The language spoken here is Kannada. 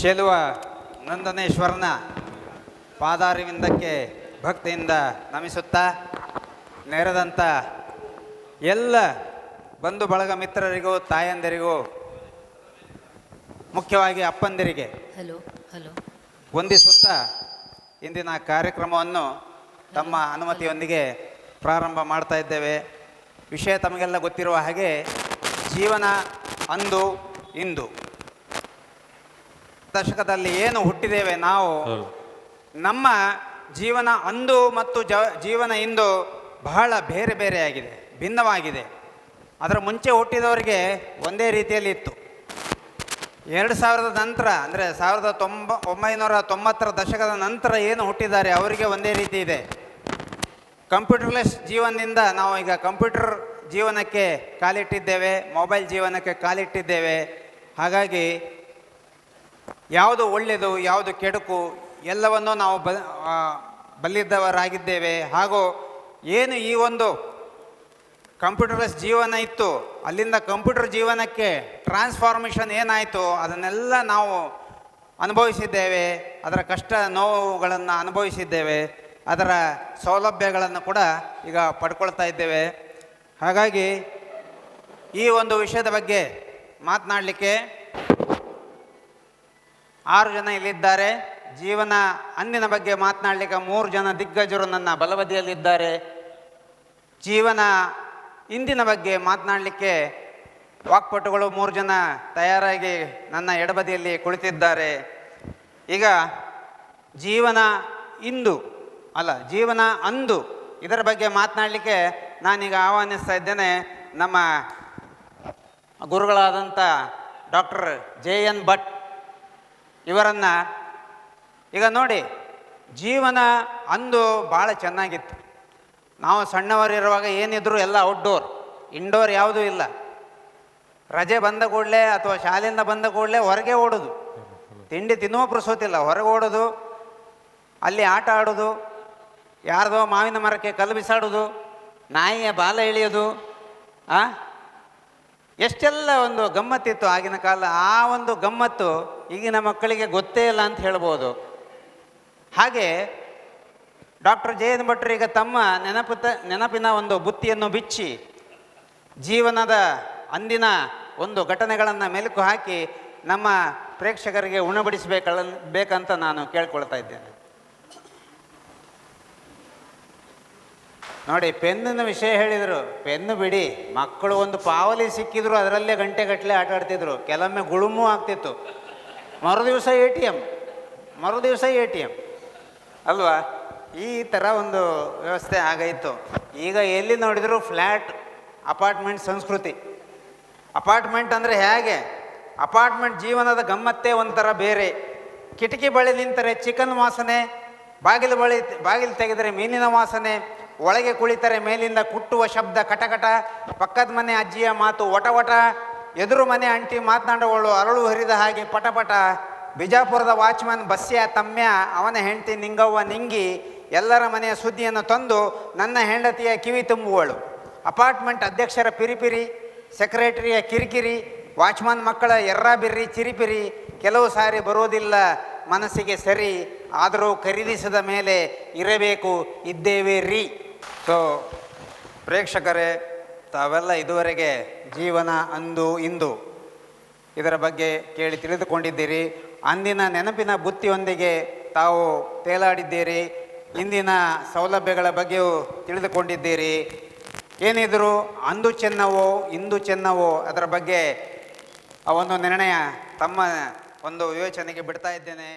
ಚೆಲುವ ನಂದನೇಶ್ವರನ ಪಾದಾರವಿಂದಕ್ಕೆ ಭಕ್ತಿಯಿಂದ ನಮಿಸುತ್ತಾ ನೆರೆದಂಥ ಎಲ್ಲ ಬಂಧು ಬಳಗ ಮಿತ್ರರಿಗೂ ತಾಯಂದಿರಿಗೂ ಮುಖ್ಯವಾಗಿ ಅಪ್ಪಂದಿರಿಗೆ ವಂದಿಸುತ್ತಾ ಇಂದಿನ ಕಾರ್ಯಕ್ರಮವನ್ನು ತಮ್ಮ ಅನುಮತಿಯೊಂದಿಗೆ ಪ್ರಾರಂಭ ಮಾಡ್ತಾ ಇದ್ದೇವೆ. ವಿಷಯ ತಮಗೆಲ್ಲ ಗೊತ್ತಿರುವ ಹಾಗೆ ಜೀವನ ಅಂದು ಇಂದು ದಶಕದಲ್ಲಿ ಏನು ಹುಟ್ಟಿದ್ದೇವೆ ನಾವು, ನಮ್ಮ ಜೀವನ ಅಂದು ಮತ್ತು ಜೀವನ ಇಂದು ಬಹಳ ಬೇರೆ ಬೇರೆಯಾಗಿದೆ, ಭಿನ್ನವಾಗಿದೆ. ಅದರ ಮುಂಚೆ ಹುಟ್ಟಿದವರಿಗೆ ಒಂದೇ ರೀತಿಯಲ್ಲಿ ಇತ್ತು. 2000 ನಂತರ ಅಂದರೆ 1990ರ ದಶಕದ ನಂತರ ಏನು ಹುಟ್ಟಿದ್ದಾರೆ ಅವರಿಗೆ ಒಂದೇ ರೀತಿ ಇದೆ. ಕಂಪ್ಯೂಟರ್ಲೆಸ್ ಜೀವನದಿಂದ ನಾವು ಈಗ ಕಂಪ್ಯೂಟರ್ ಜೀವನಕ್ಕೆ ಕಾಲಿಟ್ಟಿದ್ದೇವೆ, ಮೊಬೈಲ್ ಜೀವನಕ್ಕೆ ಕಾಲಿಟ್ಟಿದ್ದೇವೆ. ಹಾಗಾಗಿ ಯಾವುದು ಒಳ್ಳೆಯದು ಯಾವುದು ಕೆಡುಕು ಎಲ್ಲವನ್ನೂ ನಾವು ಬಲ್ಲಿದ್ದವರಾಗಿದ್ದೇವೆ. ಹಾಗೂ ಏನು ಈ ಒಂದು ಕಂಪ್ಯೂಟರ್ಲೆಸ್ ಜೀವನ ಇತ್ತು, ಅಲ್ಲಿಂದ ಕಂಪ್ಯೂಟರ್ ಜೀವನಕ್ಕೆ ಟ್ರಾನ್ಸ್ಫಾರ್ಮೇಷನ್ ಏನಾಯಿತು ಅದನ್ನೆಲ್ಲ ನಾವು ಅನುಭವಿಸಿದ್ದೇವೆ. ಅದರ ಕಷ್ಟ ನೋವುಗಳನ್ನು ಅನುಭವಿಸಿದ್ದೇವೆ, ಅದರ ಸೌಲಭ್ಯಗಳನ್ನು ಕೂಡ ಈಗ ಪಡ್ಕೊಳ್ತಾ ಇದ್ದೇವೆ. ಹಾಗಾಗಿ ಈ ಒಂದು ವಿಷಯದ ಬಗ್ಗೆ ಮಾತನಾಡಲಿಕ್ಕೆ 6 ಜನ ಇಲ್ಲಿದ್ದಾರೆ. ಜೀವನ ಅಂದಿನ ಬಗ್ಗೆ ಮಾತನಾಡಲಿಕ್ಕೆ 3 ಜನ ದಿಗ್ಗಜರು ನನ್ನ ಬಲಬದಿಯಲ್ಲಿದ್ದಾರೆ. ಜೀವನ ಇಂದಿನ ಬಗ್ಗೆ ಮಾತನಾಡಲಿಕ್ಕೆ ವಾಕ್ಪಟುಗಳು 3 ಜನ ತಯಾರಾಗಿ ನನ್ನ ಎಡಬದಿಯಲ್ಲಿ ಕುಳಿತಿದ್ದಾರೆ. ಈಗ ಜೀವನ ಇಂದು ಅಲ್ಲ, ಜೀವನ ಅಂದು ಇದರ ಬಗ್ಗೆ ಮಾತನಾಡಲಿಕ್ಕೆ ನಾನೀಗ ಆಹ್ವಾನಿಸ್ತಾ ಇದ್ದೇನೆ ನಮ್ಮ ಗುರುಗಳಾದಂಥ ಡಾಕ್ಟರ್ JN ಭಟ್ ಇವರನ್ನು. ಈಗ ನೋಡಿ, ಜೀವನ ಅಂದು ಭಾಳ ಚೆನ್ನಾಗಿತ್ತು. ನಾವು ಸಣ್ಣವರಿರುವಾಗ ಏನಿದ್ರು ಎಲ್ಲ ಔಟ್ಡೋರ್, ಇಂಡೋರ್ ಯಾವುದೂ ಇಲ್ಲ. ರಜೆ ಬಂದ ಕೂಡಲೇ ಅಥವಾ ಶಾಲೆಯಿಂದ ಬಂದ ಕೂಡಲೇ ಹೊರಗೆ ಓಡೋದು, ತಿಂಡಿ ತಿನ್ನುವ ಪುರ್ಸೋತಿಲ್ಲ, ಹೊರಗೆ ಓಡೋದು, ಅಲ್ಲಿ ಆಟ ಆಡೋದು, ಯಾರ್ದೋ ಮಾವಿನ ಮರಕ್ಕೆ ಕಲ್ಲು ಬಿಸಾಡೋದು, ನಾಯಿಯ ಬಾಲ ಎಳೆಯೋದು, ಎಷ್ಟೆಲ್ಲ ಒಂದು ಗಮ್ಮತ್ತಿತ್ತು ಆಗಿನ ಕಾಲ. ಆ ಒಂದು ಗಮ್ಮತ್ತು ಈಗಿನ ಮಕ್ಕಳಿಗೆ ಗೊತ್ತೇ ಇಲ್ಲ ಅಂತ ಹೇಳ್ಬೋದು. ಹಾಗೆ ಡಾಕ್ಟರ್ JN ಭಟ್ರು ಈಗ ತಮ್ಮ ನೆನಪಿನ ಒಂದು ಬುತ್ತಿಯನ್ನು ಬಿಚ್ಚಿ ಜೀವನದ ಅಂದಿನ ಒಂದು ಘಟನೆಗಳನ್ನು ಮೆಲುಕು ಹಾಕಿ ನಮ್ಮ ಪ್ರೇಕ್ಷಕರಿಗೆ ಉಣಬಡಿಸಬೇಕಂತ ನಾನು ಕೇಳ್ಕೊಳ್ತಾ ಇದ್ದೇನೆ. ನೋಡಿ, ಪೆನ್ನಿನ ವಿಷಯ ಹೇಳಿದರು. ಪೆನ್ನು ಬಿಡಿ, ಮಕ್ಕಳು ಒಂದು ಪಾವಲಿ ಸಿಕ್ಕಿದ್ರು ಅದರಲ್ಲೇ ಗಂಟೆಗಟ್ಟಲೆ ಆಟ ಆಡ್ತಿದ್ರು. ಕೆಲವೊಮ್ಮೆ ಗುಳುಮೂ ಆಗ್ತಿತ್ತು. ಮರುದಿವಸ ATM ಅಲ್ವಾ? ಈ ಥರ ಒಂದು ವ್ಯವಸ್ಥೆ ಆಗೈತು. ಈಗ ಎಲ್ಲಿ ನೋಡಿದರೂ ಫ್ಲ್ಯಾಟ್, ಅಪಾರ್ಟ್ಮೆಂಟ್ ಸಂಸ್ಕೃತಿ. ಅಪಾರ್ಟ್ಮೆಂಟ್ ಅಂದರೆ ಹೇಗೆ? ಅಪಾರ್ಟ್ಮೆಂಟ್ ಜೀವನದ ಗಮ್ಮತ್ತೇ ಒಂಥರ ಬೇರೆ. ಕಿಟಕಿ ಬಳಿ ನಿಂತರೆ ಚಿಕನ್ ವಾಸನೆ, ಬಾಗಿಲು ತೆಗೆದರೆ ಮೀನಿನ ವಾಸನೆ, ಒಳಗೆ ಕುಳಿತರೆ ಮೇಲಿಂದ ಕುಟ್ಟುವ ಶಬ್ದ ಕಟಕಟ, ಪಕ್ಕದ ಮನೆ ಅಜ್ಜಿಯ ಮಾತು ವಟ, ಎದುರು ಮನೆ ಅಂಟಿ ಮಾತನಾಡುವಳು ಅರಳು ಹರಿದ ಹಾಗೆ ಪಟಪಟ, ಬಿಜಾಪುರದ ವಾಚ್ಮನ್ ಬಸ್ಯ ತಮ್ಯ, ಅವನ ಹೆಂಡತಿ ನಿಂಗವ್ವ ನಿಂಗಿ, ಎಲ್ಲರ ಮನೆಯ ಸುದ್ದಿಯನ್ನು ತಂದು ನನ್ನ ಹೆಂಡತಿಯ ಕಿವಿ ತುಂಬುವಳು. ಅಪಾರ್ಟ್ಮೆಂಟ್ ಅಧ್ಯಕ್ಷರ ಪಿರಿಪಿರಿ, ಸೆಕ್ರೆಟರಿಯ ಕಿರಿಕಿರಿ, ವಾಚ್ಮನ್ ಮಕ್ಕಳ ಎರ್ರಾಬಿರ್ರಿ ಚಿರಿಪಿರಿ, ಕೆಲವು ಸಾರಿ ಬರೋದಿಲ್ಲ ಮನಸ್ಸಿಗೆ ಸರಿ, ಆದರೂ ಖರೀದಿಸಿದ ಮೇಲೆ ಇರಬೇಕು ಇದ್ದೇವೆ ರೀ. ಸೊ ಪ್ರೇಕ್ಷಕರೇ, ತಾವೆಲ್ಲ ಇದುವರೆಗೆ ಜೀವನ ಅಂದು ಇಂದು ಇದರ ಬಗ್ಗೆ ಕೇಳಿ ತಿಳಿದುಕೊಂಡಿದ್ದೀರಿ. ಅಂದಿನ ನೆನಪಿನ ಬುತ್ತಿಯೊಂದಿಗೆ ತಾವು ತೇಲಾಡಿದ್ದೀರಿ. ಇಂದಿನ ಸೌಲಭ್ಯಗಳ ಬಗ್ಗೆಯೂ ತಿಳಿದುಕೊಂಡಿದ್ದೀರಿ. ಏನಿದ್ರು ಅಂದು ಚೆನ್ನವೋ ಇಂದು ಚೆನ್ನವೋ ಅದರ ಬಗ್ಗೆ ಒಂದು ನಿರ್ಣಯ ತಮ್ಮ ಒಂದು ವಿವೇಚನೆಗೆ ಬಿಡ್ತಾ ಇದ್ದೇನೆ.